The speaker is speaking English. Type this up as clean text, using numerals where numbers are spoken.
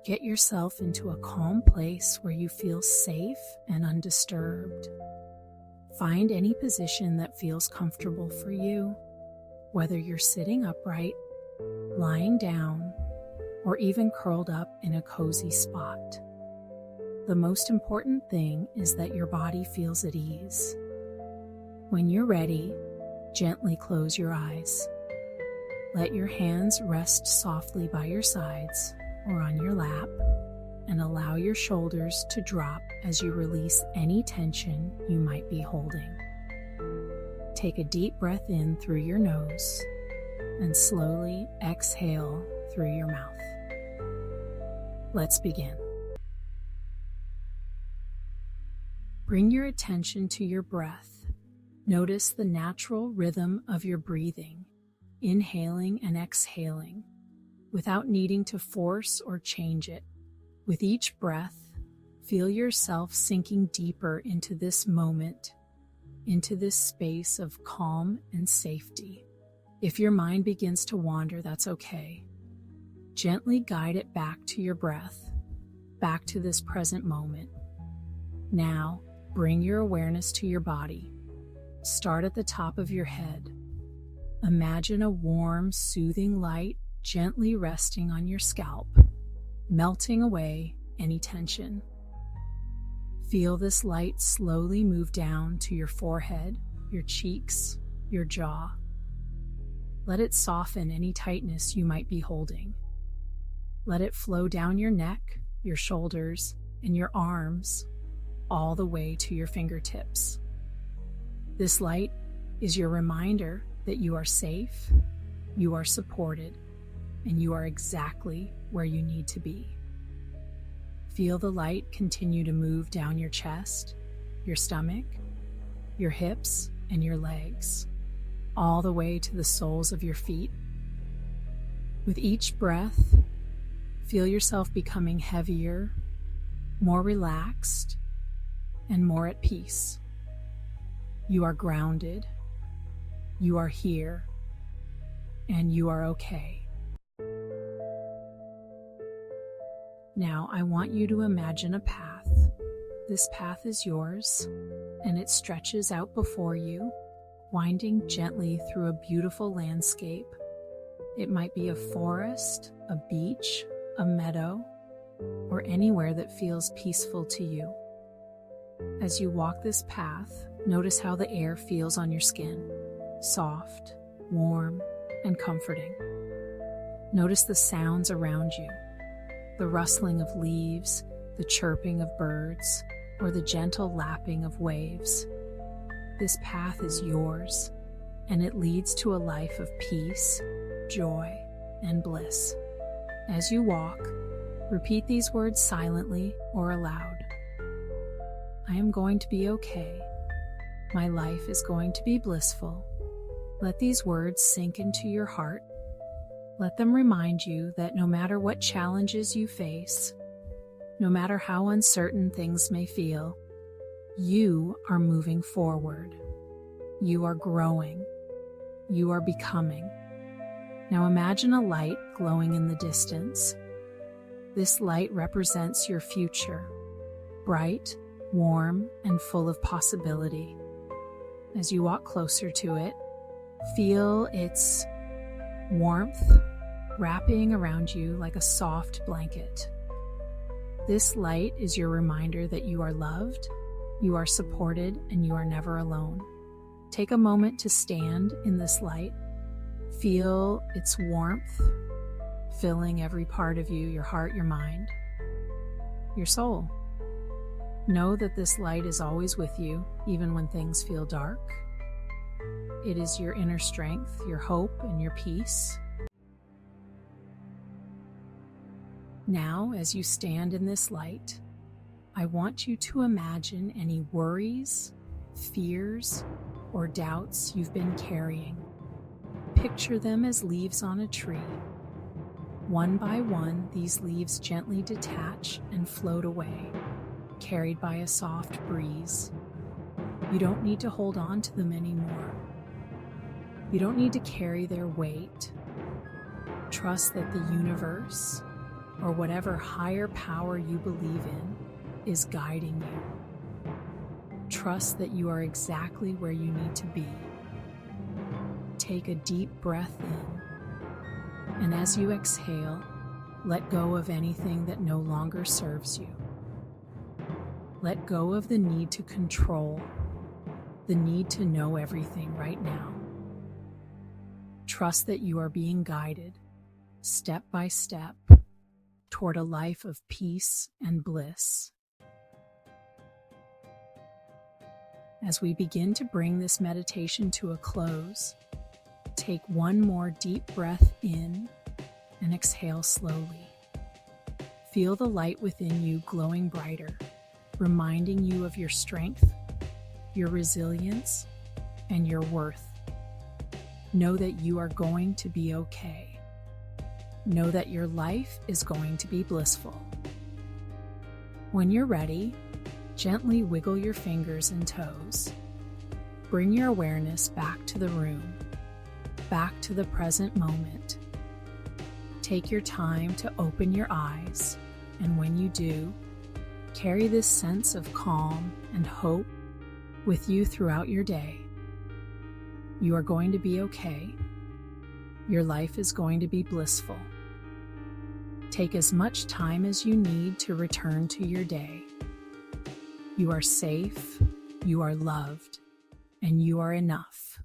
Get yourself into a calm place where you feel safe and undisturbed. Find any position that feels comfortable for you, whether you're sitting upright, lying down, or even curled up in a cozy spot. The most important thing is that your body feels at ease. When you're ready, gently close your eyes. Let your hands rest softly by your sides or on your lap, and allow your shoulders to drop as you release any tension you might be holding. Take a deep breath in through your nose and slowly exhale through your mouth. Let's begin. Bring your attention to your breath. Notice the natural rhythm of your breathing, inhaling and exhaling, without needing to force or change it. With each breath, feel yourself sinking deeper into this moment, into this space of calm and safety. If your mind begins to wander, that's okay. Gently guide it back to your breath, back to this present moment. Now, bring your awareness to your body. Start at the top of your head. Imagine a warm, soothing light gently resting on your scalp, melting away any tension. Feel this light slowly move down to your forehead, your cheeks, your jaw. Let it soften any tightness you might be holding. Let it flow down your neck, your shoulders, and your arms, all the way to your fingertips. This light is your reminder that you are safe, you are supported, and you are exactly where you need to be. Feel the light continue to move down your chest, your stomach, your hips, and your legs, all the way to the soles of your feet. With each breath, feel yourself becoming heavier, more relaxed, and more at peace. You are grounded, you are here, and you are okay. Now I want you to imagine a path. This path is yours, and it stretches out before you, winding gently through a beautiful landscape. It might be a forest, a beach, a meadow, or anywhere that feels peaceful to you. As you walk this path, notice how the air feels on your skin, soft, warm, and comforting. Notice the sounds around you. The rustling of leaves, the chirping of birds, or the gentle lapping of waves. This path is yours, and it leads to a life of peace, joy, and bliss. As you walk, repeat these words silently or aloud. I am going to be okay. My life is going to be blissful. Let these words sink into your heart. Let them remind you that no matter what challenges you face, no matter how uncertain things may feel, you are moving forward. You are growing. You are becoming. Now imagine a light glowing in the distance. This light represents your future, bright, warm, and full of possibility. As you walk closer to it, feel its warmth wrapping around you like a soft blanket. This light is your reminder that you are loved, you are supported, and you are never alone. Take a moment to stand in this light. Feel its warmth filling every part of you, your heart, your mind, your soul. Know that this light is always with you, even when things feel dark. It is your inner strength, your hope, and your peace. Now, as you stand in this light, I want you to imagine any worries, fears, or doubts you've been carrying. Picture them as leaves on a tree. One by one, these leaves gently detach and float away, carried by a soft breeze. You don't need to hold on to them anymore. You don't need to carry their weight. Trust that the universe, or whatever higher power you believe in is guiding you. Trust that you are exactly where you need to be. Take a deep breath in, and as you exhale, let go of anything that no longer serves you. Let go of the need to control, the need to know everything right now. Trust that you are being guided, step by step, toward a life of peace and bliss. As we begin to bring this meditation to a close, take one more deep breath in and exhale slowly. Feel the light within you glowing brighter, reminding you of your strength, your resilience, and your worth. Know that you are going to be okay. Know that your life is going to be blissful. When you're ready, gently wiggle your fingers and toes. Bring your awareness back to the room, back to the present moment. Take your time to open your eyes, and when you do, carry this sense of calm and hope with you throughout your day. You are going to be okay. Your life is going to be blissful. Take as much time as you need to return to your day. You are safe, you are loved, and you are enough.